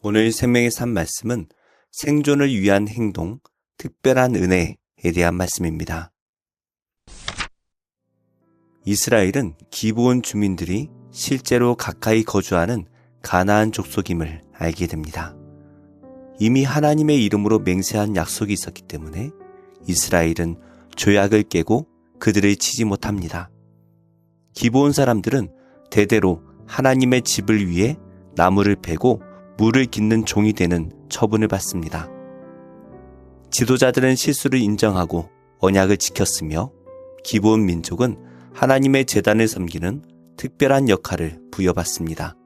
오늘 생명의 산 말씀은 생존을 위한 행동, 특별한 은혜에 대한 말씀입니다. 이스라엘은 기브온 주민들이 실제로 가까이 거주하는 가나안 족속임을 알게 됩니다. 이미 하나님의 이름으로 맹세한 약속이 있었기 때문에 이스라엘은 조약을 깨고 그들을 치지 못합니다. 기브온 사람들은 대대로 하나님의 집을 위해 나무를 베고 물을 깃는 종이 되는 처분을 받습니다. 지도자들은 실수를 인정하고 언약을 지켰으며 기브온 민족은 하나님의 제단을 섬기는 특별한 역할을 부여받습니다.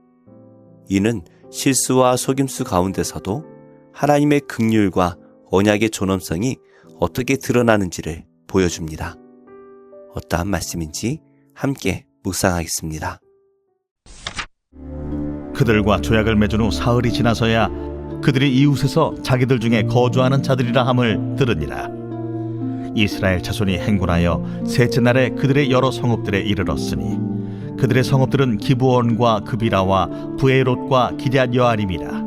이는 실수와 속임수 가운데서도 하나님의 긍휼과 언약의 존엄성이 어떻게 드러나는지를 보여줍니다. 어떠한 말씀인지 함께 묵상하겠습니다. 그들과 조약을 맺은 후 사흘이 지나서야 그들이 이웃에서 자기들 중에 거주하는 자들이라 함을 들으니라. 이스라엘 자손이 행군하여 셋째 날에 그들의 여러 성읍들에 이르렀으니 그들의 성읍들은 기브온과 그비라와 부에롯과 기럇 여아림이라.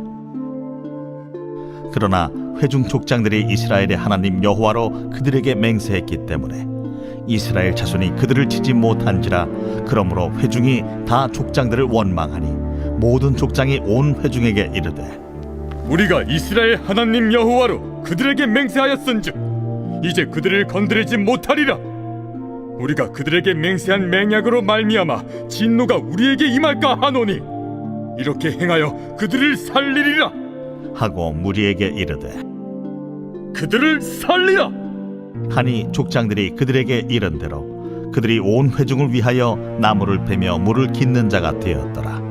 그러나 회중 족장들이 이스라엘의 하나님 여호와로 그들에게 맹세했기 때문에 이스라엘 자손이 그들을 치지 못한지라. 그러므로 회중이 다 족장들을 원망하니 모든 족장이 온 회중에게 이르되 우리가 이스라엘 하나님 여호와로 그들에게 맹세하였은즉 이제 그들을 건드리지 못하리라. 우리가 그들에게 맹세한 맹약으로 말미암아 진노가 우리에게 임할까 하노니 이렇게 행하여 그들을 살리리라 하고 무리에게 이르되 그들을 살리라 하니 족장들이 그들에게 이른대로 그들이 온 회중을 위하여 나무를 베며 물을 깃는 자가 되었더라.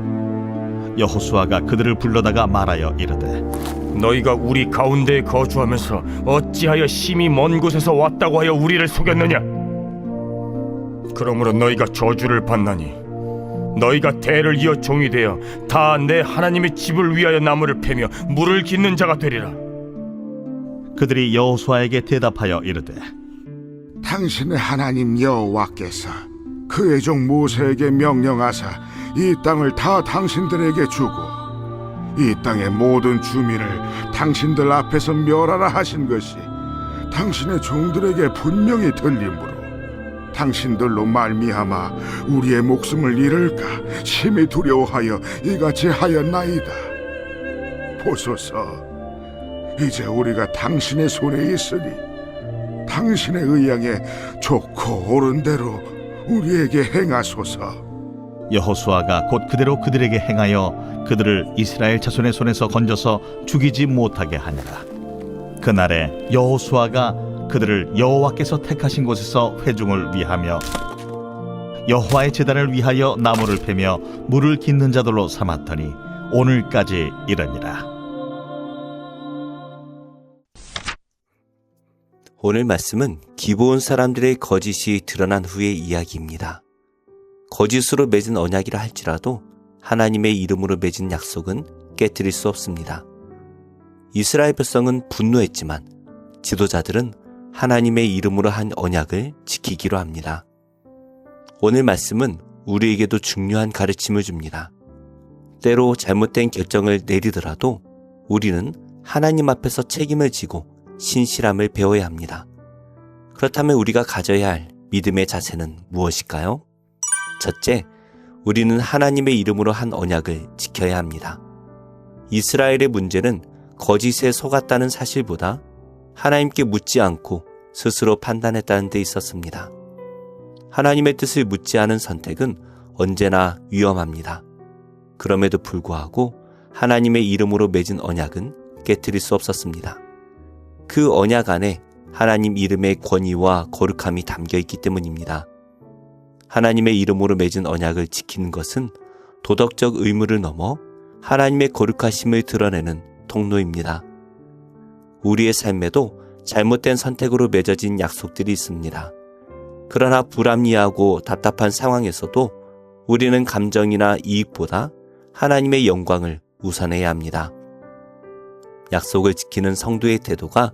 여호수아가 그들을 불러다가 말하여 이르되 너희가 우리 가운데에 거주하면서 어찌하여 심히 먼 곳에서 왔다고 하여 우리를 속였느냐? 그러므로 너희가 저주를 받나니 너희가 대를 이어 종이 되어 다 내 하나님의 집을 위하여 나무를 패며 물을 깃는 자가 되리라. 그들이 여호수아에게 대답하여 이르되 당신의 하나님 여호와께서 그의 종 모세에게 명령하사 이 땅을 다 당신들에게 주고 이 땅의 모든 주민을 당신들 앞에서 멸하라 하신 것이 당신의 종들에게 분명히 들리므로 당신들로 말미암아 우리의 목숨을 잃을까 심히 두려워하여 이같이 하였나이다. 보소서, 이제 우리가 당신의 손에 있으니 당신의 의향에 좋고 옳은 대로 우리에게 행하소서. 여호수아가 곧 그대로 그들에게 행하여 그들을 이스라엘 자손의 손에서 건져서 죽이지 못하게 하니라. 그날에 여호수아가 그들을 여호와께서 택하신 곳에서 회중을 위하며 여호와의 제단을 위하여 나무를 패며 물을 깃는 자들로 삼았더니 오늘까지 이르니라. 오늘 말씀은 기브온 사람들의 거짓이 드러난 후의 이야기입니다. 거짓으로 맺은 언약이라 할지라도 하나님의 이름으로 맺은 약속은 깨트릴 수 없습니다. 이스라엘 백성은 분노했지만 지도자들은 하나님의 이름으로 한 언약을 지키기로 합니다. 오늘 말씀은 우리에게도 중요한 가르침을 줍니다. 때로 잘못된 결정을 내리더라도 우리는 하나님 앞에서 책임을 지고 신실함을 배워야 합니다. 그렇다면 우리가 가져야 할 믿음의 자세는 무엇일까요? 첫째, 우리는 하나님의 이름으로 한 언약을 지켜야 합니다. 이스라엘의 문제는 거짓에 속았다는 사실보다 하나님께 묻지 않고 스스로 판단했다는 데 있었습니다. 하나님의 뜻을 묻지 않은 선택은 언제나 위험합니다. 그럼에도 불구하고 하나님의 이름으로 맺은 언약은 깨트릴 수 없었습니다. 그 언약 안에 하나님 이름의 권위와 거룩함이 담겨 있기 때문입니다. 하나님의 이름으로 맺은 언약을 지키는 것은 도덕적 의무를 넘어 하나님의 거룩하심을 드러내는 통로입니다. 우리의 삶에도 잘못된 선택으로 맺어진 약속들이 있습니다. 그러나 불합리하고 답답한 상황에서도 우리는 감정이나 이익보다 하나님의 영광을 우선해야 합니다. 약속을 지키는 성도의 태도가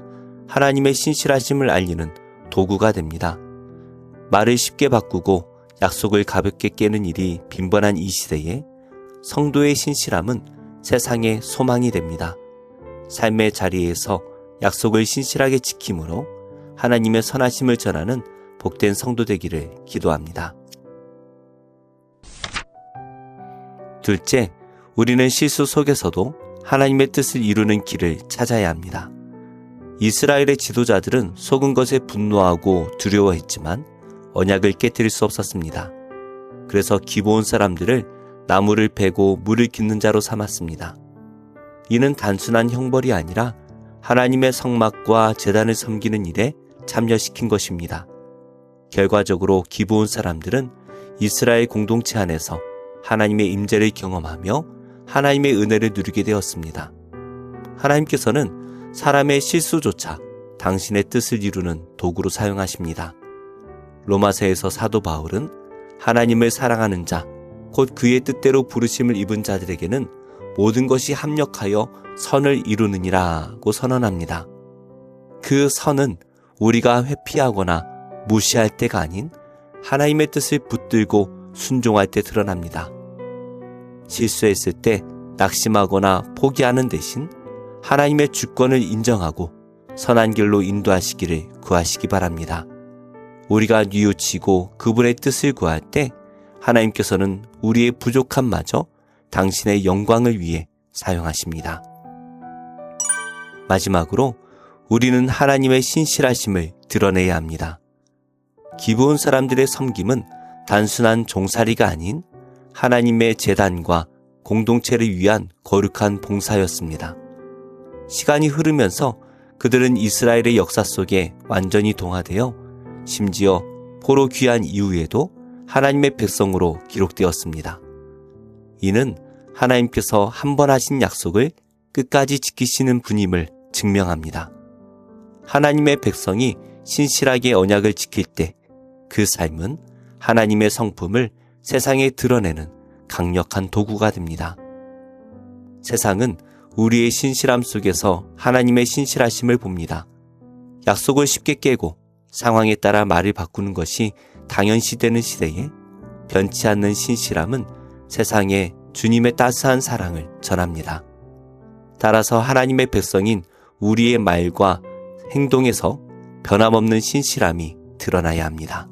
하나님의 신실하심을 알리는 도구가 됩니다. 말을 쉽게 바꾸고 약속을 가볍게 깨는 일이 빈번한 이 시대에 성도의 신실함은 세상의 소망이 됩니다. 삶의 자리에서 약속을 신실하게 지킴으로 하나님의 선하심을 전하는 복된 성도 되기를 기도합니다. 둘째, 우리는 실수 속에서도 하나님의 뜻을 이루는 길을 찾아야 합니다. 이스라엘의 지도자들은 속은 것에 분노하고 두려워했지만 언약을 깨뜨릴 수 없었습니다. 그래서 기브온 사람들을 나무를 베고 물을 깃는 자로 삼았습니다. 이는 단순한 형벌이 아니라 하나님의 성막과 제단을 섬기는 일에 참여시킨 것입니다. 결과적으로 기브온 사람들은 이스라엘 공동체 안에서 하나님의 임재를 경험하며 하나님의 은혜를 누리게 되었습니다. 하나님께서는 사람의 실수조차 당신의 뜻을 이루는 도구로 사용하십니다. 로마서에서 사도 바울은 하나님을 사랑하는 자, 곧 그의 뜻대로 부르심을 입은 자들에게는 모든 것이 합력하여 선을 이루느니라고 선언합니다. 그 선은 우리가 회피하거나 무시할 때가 아닌 하나님의 뜻을 붙들고 순종할 때 드러납니다. 실수했을 때 낙심하거나 포기하는 대신 하나님의 주권을 인정하고 선한 길로 인도하시기를 구하시기 바랍니다. 우리가 뉘우치고 그분의 뜻을 구할 때 하나님께서는 우리의 부족함마저 당신의 영광을 위해 사용하십니다. 마지막으로 우리는 하나님의 신실하심을 드러내야 합니다. 기브온 사람들의 섬김은 단순한 종살이가 아닌 하나님의 제단과 공동체를 위한 거룩한 봉사였습니다. 시간이 흐르면서 그들은 이스라엘의 역사 속에 완전히 동화되어 심지어 포로 귀환 이후에도 하나님의 백성으로 기록되었습니다. 이는 하나님께서 한 번 하신 약속을 끝까지 지키시는 분임을 증명합니다. 하나님의 백성이 신실하게 언약을 지킬 때 그 삶은 하나님의 성품을 세상에 드러내는 강력한 도구가 됩니다. 세상은 우리의 신실함 속에서 하나님의 신실하심을 봅니다. 약속을 쉽게 깨고 상황에 따라 말을 바꾸는 것이 당연시되는 시대에 변치 않는 신실함은 세상에 주님의 따스한 사랑을 전합니다. 따라서 하나님의 백성인 우리의 말과 행동에서 변함없는 신실함이 드러나야 합니다.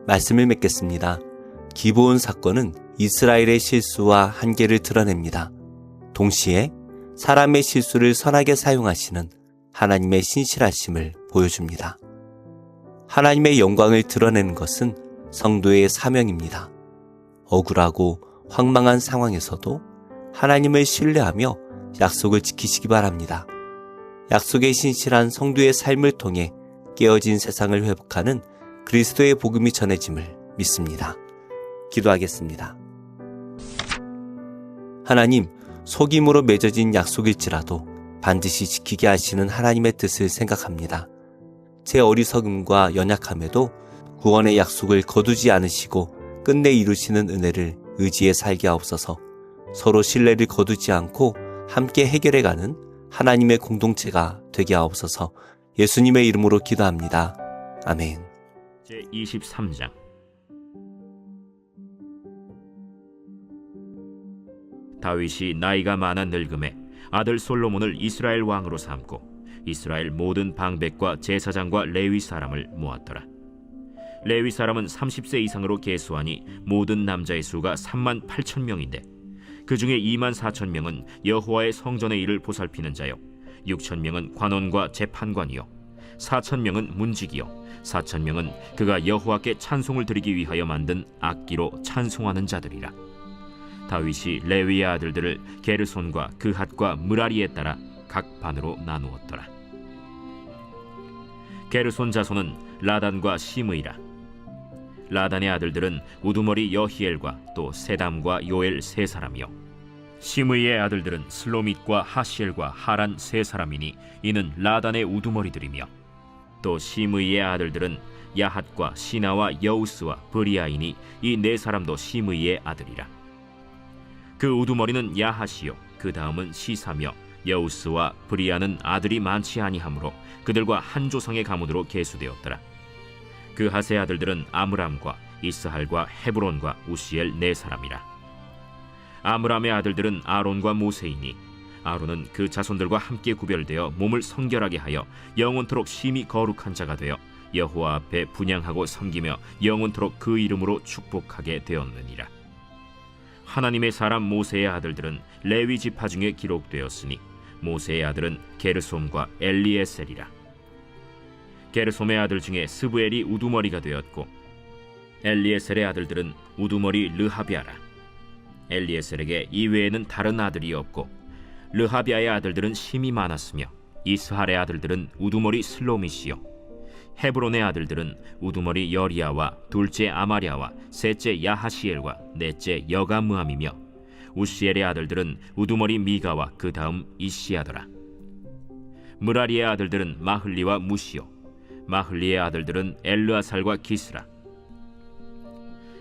말씀을 맺겠습니다. 기브온 사건은 이스라엘의 실수와 한계를 드러냅니다. 동시에 사람의 실수를 선하게 사용하시는 하나님의 신실하심을 보여줍니다. 하나님의 영광을 드러내는 것은 성도의 사명입니다. 억울하고 황망한 상황에서도 하나님을 신뢰하며 약속을 지키시기 바랍니다. 약속에 신실한 성도의 삶을 통해 깨어진 세상을 회복하는 그리스도의 복음이 전해짐을 믿습니다. 기도하겠습니다. 하나님, 속임으로 맺어진 약속일지라도 반드시 지키게 하시는 하나님의 뜻을 생각합니다. 제 어리석음과 연약함에도 구원의 약속을 거두지 않으시고 끝내 이루시는 은혜를 의지해 살게 하옵소서. 서로 신뢰를 거두지 않고 함께 해결해가는 하나님의 공동체가 되게 하옵소서. 예수님의 이름으로 기도합니다. 아멘. 제23장 다윗이 나이가 많아 늙음에 아들 솔로몬을 이스라엘 왕으로 삼고 이스라엘 모든 방백과 제사장과 레위 사람을 모았더라. 레위 사람은 30세 이상으로 계수하니 모든 남자의 수가 38,000명인데 그 중에 24,000명은 여호와의 성전의 일을 보살피는 자요 6,000명은 관원과 재판관이요 4,000명은 문지기요 4,000명은 그가 여호와께 찬송을 드리기 위하여 만든 악기로 찬송하는 자들이라. 다윗이 레위의 아들들을 게르손과 그핫과 므라리에 따라 각 반으로 나누었더라. 게르손 자손은 라단과 시므이라. 라단의 아들들은 우두머리 여히엘과 또 세담과 요엘 세 사람이요 시므이의 아들들은 슬로밋과 하시엘과 하란 세 사람이니 이는 라단의 우두머리들이며 또 시므이의 아들들은 야핫과 시나와 여우스와 브리아이니 이 네 사람도 시므이의 아들이라. 그 우두머리는 야핫이요 그 다음은 시사며 여우스와 브리아는 아들이 많지 아니하므로 그들과 한 조상의 가문으로 계수되었더라. 그 핫의 아들들은 아므람과 이스할과 헤브론과 우시엘 네 사람이라. 아므람의 아들들은 아론과 모세이니 아론은 그 자손들과 함께 구별되어 몸을 성결하게 하여 영원토록 심히 거룩한 자가 되어 여호와 앞에 분향하고 섬기며 영원토록 그 이름으로 축복하게 되었느니라. 하나님의 사람 모세의 아들들은 레위 지파 중에 기록되었으니 모세의 아들은 게르솜과 엘리에셀이라. 게르솜의 아들 중에 스브엘이 우두머리가 되었고 엘리에셀의 아들들은 우두머리 르하비아라. 엘리에셀에게 이외에는 다른 아들이 없고 르하비아의 아들들은 심이 많았으며 이스할의 아들들은 우두머리 슬로미시요 헤브론의 아들들은 우두머리 여리야와 둘째 아마랴와 셋째 야하시엘과 넷째 여가므함이며 우시엘의 아들들은 우두머리 미가와 그 다음 이시야더라. 무라리의 아들들은 마흘리와 무시요 마흘리의 아들들은 엘르아살과 기스라.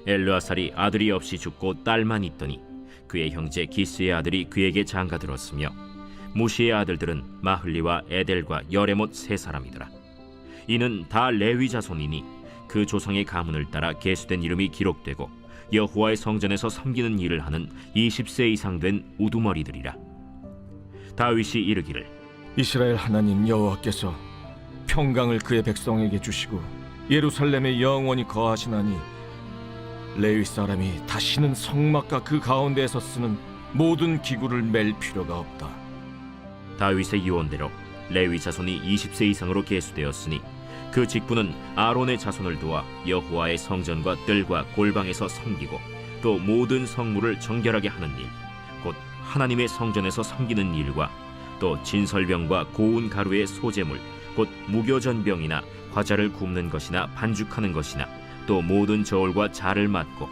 엘르아살이 아들이 없이 죽고 딸만 있더니 그의 형제 기스의 아들이 그에게 장가들었으며 무시의 아들들은 마흘리와 에델과 여레못 세 사람이더라. 이는 다 레위 자손이니 그 조상의 가문을 따라 계수된 이름이 기록되고 여호와의 성전에서 섬기는 일을 하는 20세 이상 된 우두머리들이라. 다윗이 이르기를 이스라엘 하나님 여호와께서 평강을 그의 백성에게 주시고 예루살렘에 영원히 거하시나니 레위 사람이 다시는 성막과 그 가운데에서 쓰는 모든 기구를 맬 필요가 없다. 다윗의 유언대로 레위 자손이 20세 이상으로 계수되었으니 그 직분은 아론의 자손을 도와 여호와의 성전과 뜰과 골방에서 섬기고 또 모든 성물을 정결하게 하는 일, 곧 하나님의 성전에서 섬기는 일과 또 진설병과 고운 가루의 소재물, 곧 무교전병이나 과자를 굽는 것이나 반죽하는 것이나 또 모든 저울과 자를 맡고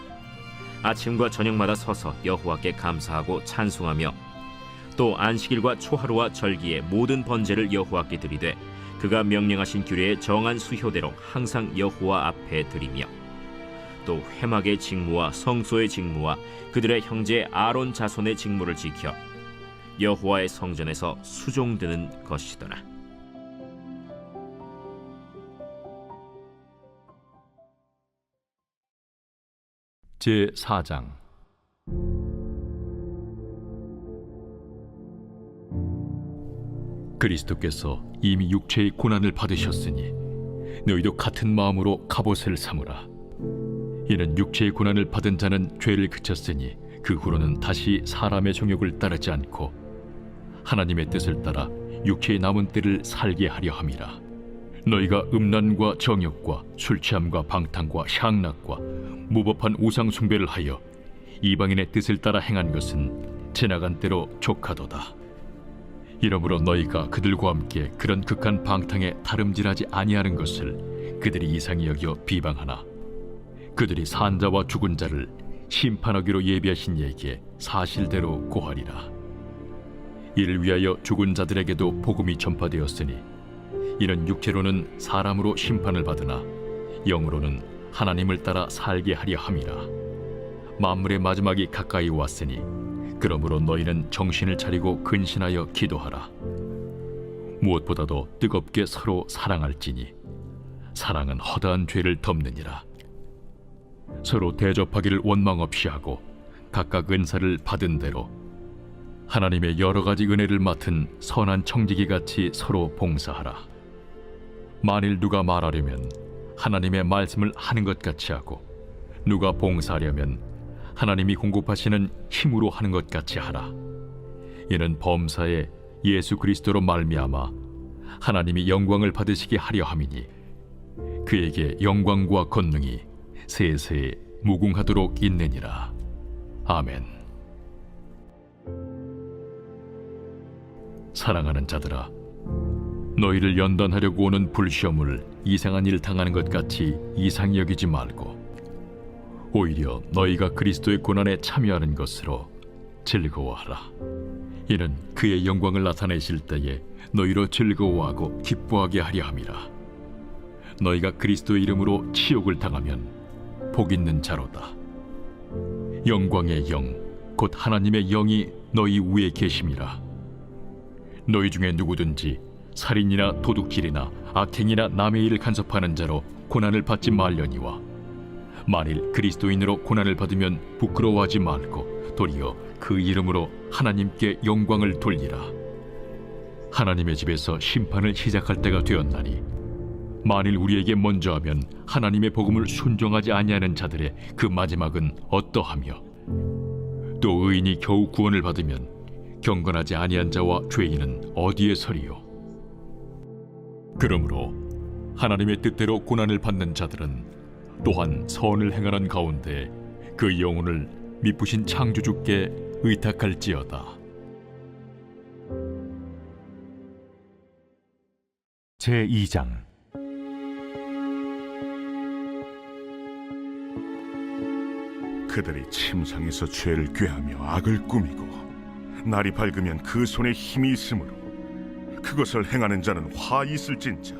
아침과 저녁마다 서서 여호와께 감사하고 찬송하며 또 안식일과 초하루와 절기의 모든 번제를 여호와께 드리되 그가 명령하신 규례의 정한 수효대로 항상 여호와 앞에 드리며 또 회막의 직무와 성소의 직무와 그들의 형제 아론 자손의 직무를 지켜 여호와의 성전에서 수종드는 것이더라. 제4장 그리스도께서 이미 육체의 고난을 받으셨으니 너희도 같은 마음으로 갑옷을 삼으라. 이는 육체의 고난을 받은 자는 죄를 그쳤으니 그 후로는 다시 사람의 정욕을 따르지 않고 하나님의 뜻을 따라 육체의 남은 때를 살게 하려 함이라. 너희가 음란과 정욕과 술취함과 방탕과 향락과 무법한 우상 숭배를 하여 이방인의 뜻을 따라 행한 것은 지나간 때로 족하도다. 이러므로 너희가 그들과 함께 그런 극한 방탕에 다름질하지 아니하는 것을 그들이 이상히 여겨 비방하나 그들이 산자와 죽은 자를 심판하기로 예비하신 이에게 사실대로 고하리라. 이를 위하여 죽은 자들에게도 복음이 전파되었으니 이는 육체로는 사람으로 심판을 받으나 영으로는 하나님을 따라 살게 하려 함이라. 만물의 마지막이 가까이 왔으니 그러므로 너희는 정신을 차리고 근신하여 기도하라. 무엇보다도 뜨겁게 서로 사랑할지니 사랑은 허다한 죄를 덮느니라. 서로 대접하기를 원망 없이 하고 각각 은사를 받은 대로 하나님의 여러 가지 은혜를 맡은 선한 청지기 같이 서로 봉사하라. 만일 누가 말하려면 하나님의 말씀을 하는 것 같이 하고 누가 봉사하려면 하나님이 공급하시는 힘으로 하는 것 같이 하라. 이는 범사에 예수 그리스도로 말미암아 하나님이 영광을 받으시게 하려 함이니 그에게 영광과 권능이 세세에 무궁하도록 있느니라. 아멘. 사랑하는 자들아, 너희를 연단하려고 오는 불시험을 이상한 일 당하는 것 같이 이상히 여기지 말고 오히려 너희가 그리스도의 고난에 참여하는 것으로 즐거워하라. 이는 그의 영광을 나타내실 때에 너희로 즐거워하고 기뻐하게 하려 함이라. 너희가 그리스도의 이름으로 치욕을 당하면 복 있는 자로다. 영광의 영, 곧 하나님의 영이 너희 위에 계심이라. 너희 중에 누구든지 살인이나 도둑질이나 악행이나 남의 일을 간섭하는 자로 고난을 받지 말려니와 만일 그리스도인으로 고난을 받으면 부끄러워하지 말고 도리어 그 이름으로 하나님께 영광을 돌리라. 하나님의 집에서 심판을 시작할 때가 되었나니 만일 우리에게 먼저 하면 하나님의 복음을 순종하지 아니하는 자들의 그 마지막은 어떠하며 또 의인이 겨우 구원을 받으면 경건하지 아니한 자와 죄인은 어디에 서리요? 그러므로 하나님의 뜻대로 고난을 받는 자들은 또한 선을 행하는 가운데 그 영혼을 미쁘신 창조주께 의탁할지어다. 제2장 그들이 침상에서 죄를 꾀하며 악을 꾸미고 날이 밝으면 그 손에 힘이 있으므로 그것을 행하는 자는 화 있을진저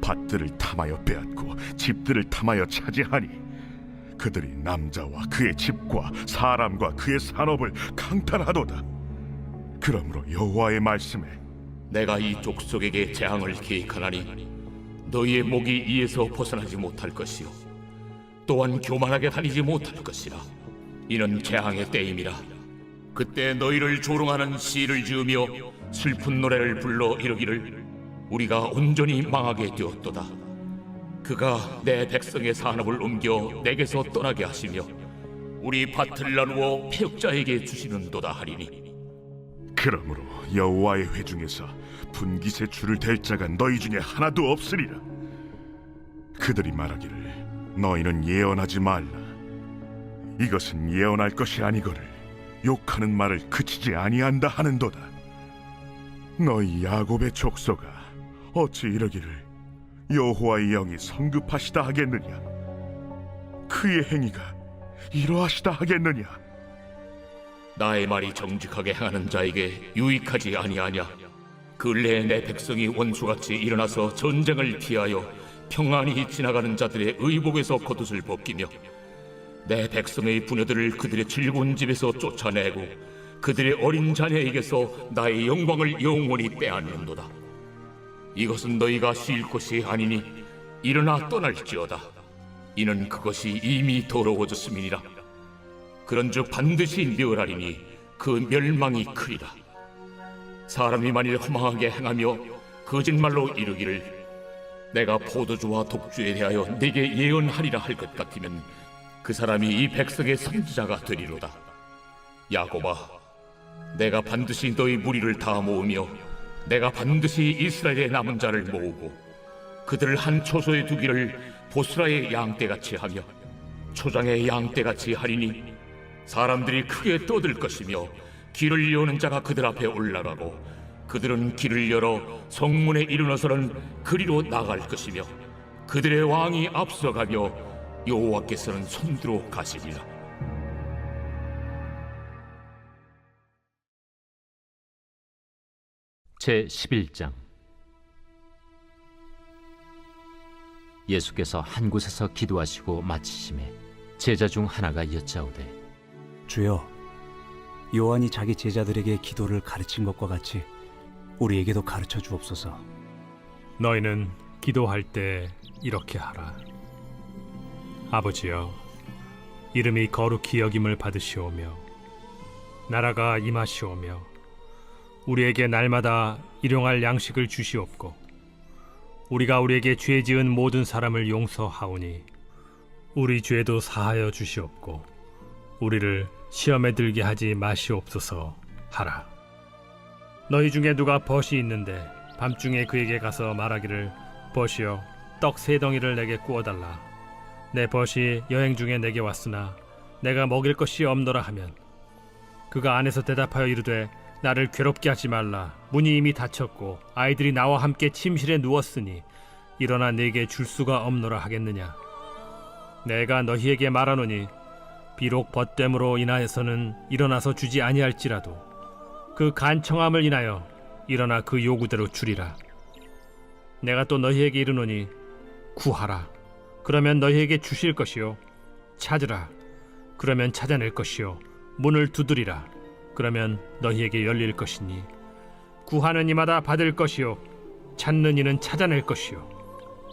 밭들을 탐하여 빼앗고 집들을 탐하여 차지하니 그들이 남자와 그의 집과 사람과 그의 산업을 강탈하도다. 그러므로 여호와의 말씀에 내가 이 족속에게 재앙을 계획하나니 너희의 목이 이에서 벗어나지 못할 것이요 또한 교만하게 다니지 못할 것이라. 이는 재앙의 때임이라. 그때 너희를 조롱하는 시를 지으며 슬픈 노래를 불러 이르기를 우리가 온전히 망하게 되었도다. 그가 내 백성의 산업을 옮겨 내게서 떠나게 하시며 우리 밭을 나누어 패역자에게 주시는도다 하리니 그러므로 여호와의 회중에서 분깃의 줄을 댈 자가 너희 중에 하나도 없으리라. 그들이 말하기를 너희는 예언하지 말라. 이것은 예언할 것이 아니거늘 욕하는 말을 그치지 아니한다 하는도다. 너희 야곱의 족속아 어찌 이러기를 여호와의 영이 성급하시다 하겠느냐? 그의 행위가 이러하시다 하겠느냐? 나의 말이 정직하게 행하는 자에게 유익하지 아니하냐? 근래에 내 백성이 원수같이 일어나서 전쟁을 피하여 평안히 지나가는 자들의 의복에서 겉옷을 벗기며 내 백성의 부녀들을 그들의 즐거운 집에서 쫓아내고 그들의 어린 자녀에게서 나의 영광을 영원히 빼앗는도다. 이것은 너희가 쉴 것이 아니니 일어나 떠날지어다. 이는 그것이 이미 더러워졌음이니라. 그런즉 반드시 멸하리니 그 멸망이 크리라. 사람이 만일 허망하게 행하며 거짓말로 이르기를 내가 포도주와 독주에 대하여 네게 예언하리라 할 것 같으면 그 사람이 이 백성의 선지자가 되리로다. 야곱아, 내가 반드시 너희 무리를 다 모으며 내가 반드시 이스라엘의 남은 자를 모으고 그들을 한 초소에 두기를 보스라의 양떼같이 하며 초장의 양떼같이 하리니 사람들이 크게 떠들 것이며 길을 여는 자가 그들 앞에 올라가고 그들은 길을 열어 성문에 이르러서는 그리로 나갈 것이며 그들의 왕이 앞서가며 여호와께서는 손들어 가시리라. 제11장 예수께서 한 곳에서 기도하시고 마치심에 제자 중 하나가 여짜오되 주여, 요한이 자기 제자들에게 기도를 가르친 것과 같이 우리에게도 가르쳐 주옵소서. 너희는 기도할 때 이렇게 하라. 아버지여, 이름이 거룩히 여김을 받으시오며 나라가 임하시오며 우리에게 날마다 일용할 양식을 주시옵고 우리가 우리에게 죄 지은 모든 사람을 용서하오니 우리 죄도 사하여 주시옵고 우리를 시험에 들게 하지 마시옵소서 하라. 너희 중에 누가 벗이 있는데 밤중에 그에게 가서 말하기를 벗이여 떡 3덩이를 내게 구워달라. 내 벗이 여행 중에 내게 왔으나 내가 먹일 것이 없노라 하면 그가 안에서 대답하여 이르되 나를 괴롭게 하지 말라. 문이 이미 닫혔고 아이들이 나와 함께 침실에 누웠으니 일어나 내게 줄 수가 없노라 하겠느냐. 내가 너희에게 말하노니 비록 벗됨으로 인하여서는 일어나서 주지 아니할지라도 그 간청함을 인하여 일어나 그 요구대로 주리라. 내가 또 너희에게 이르노니 구하라. 그러면 너희에게 주실 것이요 찾으라. 그러면 찾아낼 것이요 문을 두드리라. 그러면 너희에게 열릴 것이니 구하는 이마다 받을 것이요 찾는 이는 찾아낼 것이요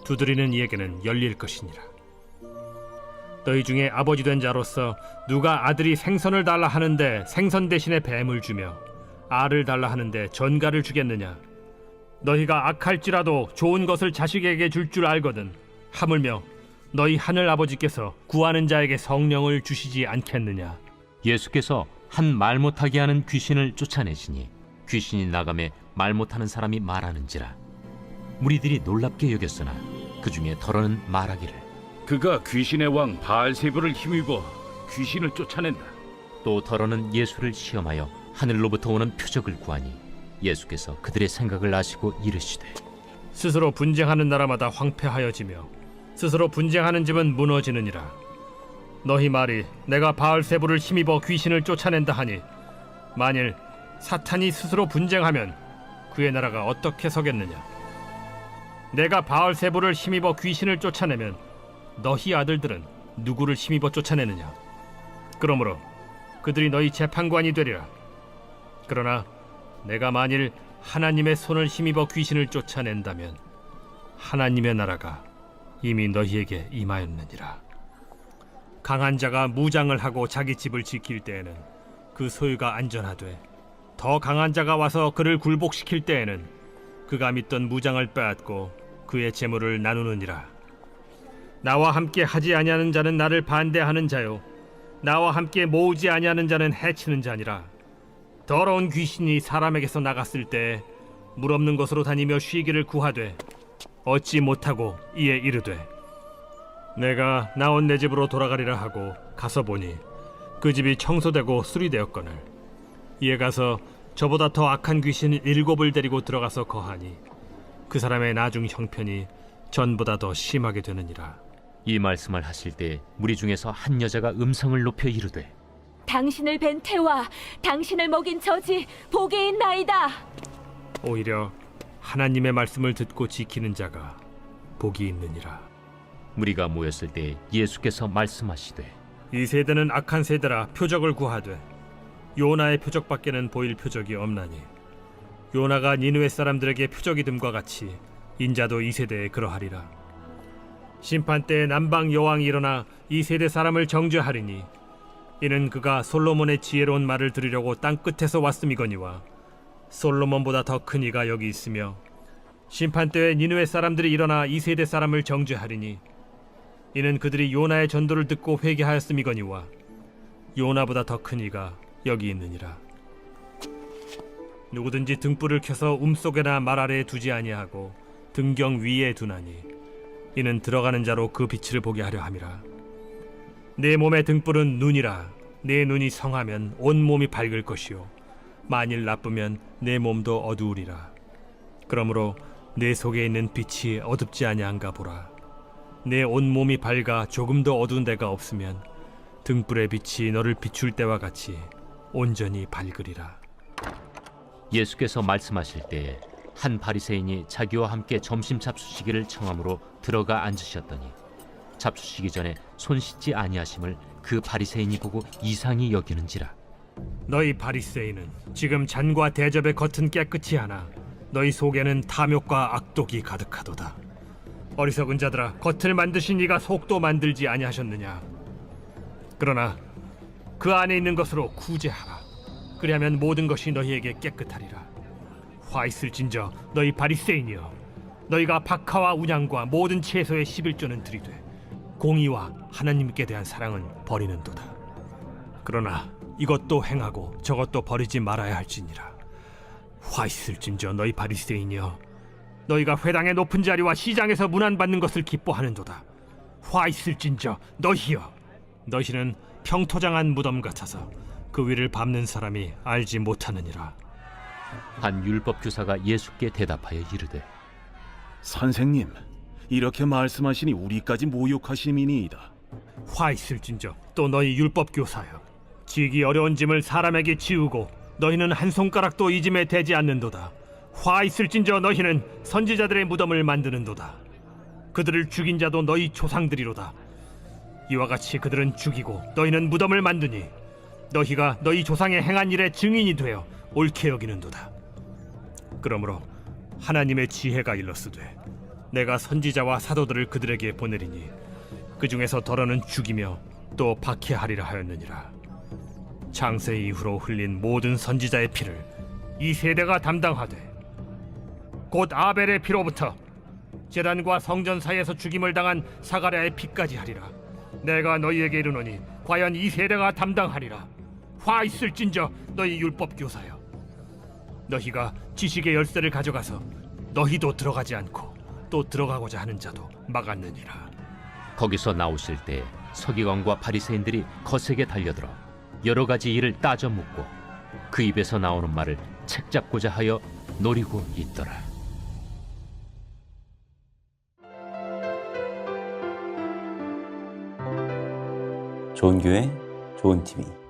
두드리는 이에게는 열릴 것이니라. 너희 중에 아버지 된 자로서 누가 아들이 생선을 달라 하는데 생선 대신에 뱀을 주며 알을 달라 하는데 전갈을 주겠느냐? 너희가 악할지라도 좋은 것을 자식에게 줄 줄 알거든. 하물며 너희 하늘 아버지께서 구하는 자에게 성령을 주시지 않겠느냐? 예수께서 한 말 못하게 하는 귀신을 쫓아내시니 귀신이 나가매 말 못하는 사람이 말하는지라. 무리들이 놀랍게 여겼으나 그 중에 더러는 말하기를 그가 귀신의 왕 바알세불을 힘입어 귀신을 쫓아낸다. 또 더러는 예수를 시험하여 하늘로부터 오는 표적을 구하니 예수께서 그들의 생각을 아시고 이르시되 스스로 분쟁하는 나라마다 황폐하여지며 스스로 분쟁하는 집은 무너지느니라. 너희 말이 내가 바알세불을 힘입어 귀신을 쫓아낸다 하니 만일 사탄이 스스로 분쟁하면 그의 나라가 어떻게 서겠느냐? 내가 바알세불을 힘입어 귀신을 쫓아내면 너희 아들들은 누구를 힘입어 쫓아내느냐? 그러므로 그들이 너희 재판관이 되리라. 그러나 내가 만일 하나님의 손을 힘입어 귀신을 쫓아낸다면 하나님의 나라가 이미 너희에게 임하였느니라. 강한 자가 무장을 하고 자기 집을 지킬 때에는 그 소유가 안전하되 더 강한 자가 와서 그를 굴복시킬 때에는 그가 믿던 무장을 빼앗고 그의 재물을 나누느니라. 나와 함께 하지 아니하는 자는 나를 반대하는 자요 나와 함께 모으지 아니하는 자는 해치는 자니라. 더러운 귀신이 사람에게서 나갔을 때 물 없는 곳으로 다니며 쉬기를 구하되 얻지 못하고 이에 이르되 내가 나온 내 집으로 돌아가리라 하고 가서 보니 그 집이 청소되고 수리되었거늘 이에 가서 저보다 더 악한 귀신 7을 데리고 들어가서 거하니 그 사람의 나중 형편이 전보다 더 심하게 되느니라. 이 말씀을 하실 때 무리 중에서 한 여자가 음성을 높여 이르되 당신을 뵌 태와 당신을 먹인 저지 복이 있나이다. 오히려 하나님의 말씀을 듣고 지키는 자가 복이 있느니라. 무리가 모였을 때 예수께서 말씀하시되 이 세대는 악한 세대라 표적을 구하되 요나의 표적밖에는 보일 표적이 없나니 요나가 니느웨 사람들에게 표적이 됨과 같이 인자도 이 세대에 그러하리라. 심판 때에 남방 여왕이 일어나 이 세대 사람을 정죄하리니 이는 그가 솔로몬의 지혜로운 말을 들으려고 땅 끝에서 왔음이거니와 솔로몬보다 더 큰 이가 여기 있으며 심판 때에 니느웨 사람들이 일어나 이 세대 사람을 정죄하리니 이는 그들이 요나의 전도를 듣고 회개하였음이거니와 요나보다 더 큰 이가 여기 있느니라. 누구든지 등불을 켜서 속에나 말 아래에 두지 아니하고 등경 위에 두나니 이는 들어가는 자로 그 빛을 보게 하려 함이라. 내 몸의 등불은 눈이라. 내 눈이 성하면 온 몸이 밝을 것이요 만일 나쁘면 내 몸도 어두우리라. 그러므로 내 속에 있는 빛이 어둡지 아니한가 보라. 내 온 몸이 밝아 조금도 어두운 데가 없으면 등불의 빛이 너를 비출 때와 같이 온전히 밝으리라. 예수께서 말씀하실 때에 한 바리새인이 자기와 함께 점심 잡수시기를 청함으로 들어가 앉으셨더니 잡수시기 전에 손 씻지 아니하심을 그 바리새인이 보고 이상히 여기는지라. 너희 바리새인은 지금 잔과 대접의 겉은 깨끗이 하나 너희 속에는 탐욕과 악독이 가득하도다. 어리석은 자들아, 겉을 만드신 이가 속도 만들지 아니하셨느냐? 그러나 그 안에 있는 것으로 구제하라. 그리하면 모든 것이 너희에게 깨끗하리라. 화 있을진저 너희 바리새인이여, 너희가 박하와 운양과 모든 채소의 11조는 들이되 공의와 하나님께 대한 사랑은 버리는도다. 그러나 이것도 행하고 저것도 버리지 말아야 할지니라. 화 있을진저 너희 바리새인이여, 너희가 회당의 높은 자리와 시장에서 문안받는 것을 기뻐하는도다. 화 있을진저 너희여, 너희는 평토장한 무덤 같아서 그 위를 밟는 사람이 알지 못하느니라. 한 율법 교사가 예수께 대답하여 이르되 선생님, 이렇게 말씀하시니 우리까지 모욕하심이니이다. 화 있을진저 또 너희 율법 교사여, 지기 어려운 짐을 사람에게 지우고 너희는 한 손가락도 이 짐에 대지 않는도다. 화 있을진저 너희는 선지자들의 무덤을 만드는도다. 그들을 죽인 자도 너희 조상들이로다. 이와 같이 그들은 죽이고 너희는 무덤을 만드니 너희가 너희 조상의 행한 일의 증인이 되어 옳게 여기는도다. 그러므로 하나님의 지혜가 일렀으되 내가 선지자와 사도들을 그들에게 보내리니 그 중에서 더러는 죽이며 또 박해하리라 하였느니라. 창세 이후로 흘린 모든 선지자의 피를 이 세대가 담당하되 곧 아벨의 피로부터 제단과 성전 사이에서 죽임을 당한 사가랴의 피까지 하리라. 내가 너희에게 이르노니 과연 이 세대가 담당하리라. 화 있을진저 너희 율법 교사여, 너희가 지식의 열쇠를 가져가서 너희도 들어가지 않고 또 들어가고자 하는 자도 막았느니라. 거기서 나오실 때 서기관과 바리새인들이 거세게 달려들어 여러 가지 일을 따져 묻고 그 입에서 나오는 말을 책잡고자 하여 노리고 있더라. 좋은 교회, 좋은 TV.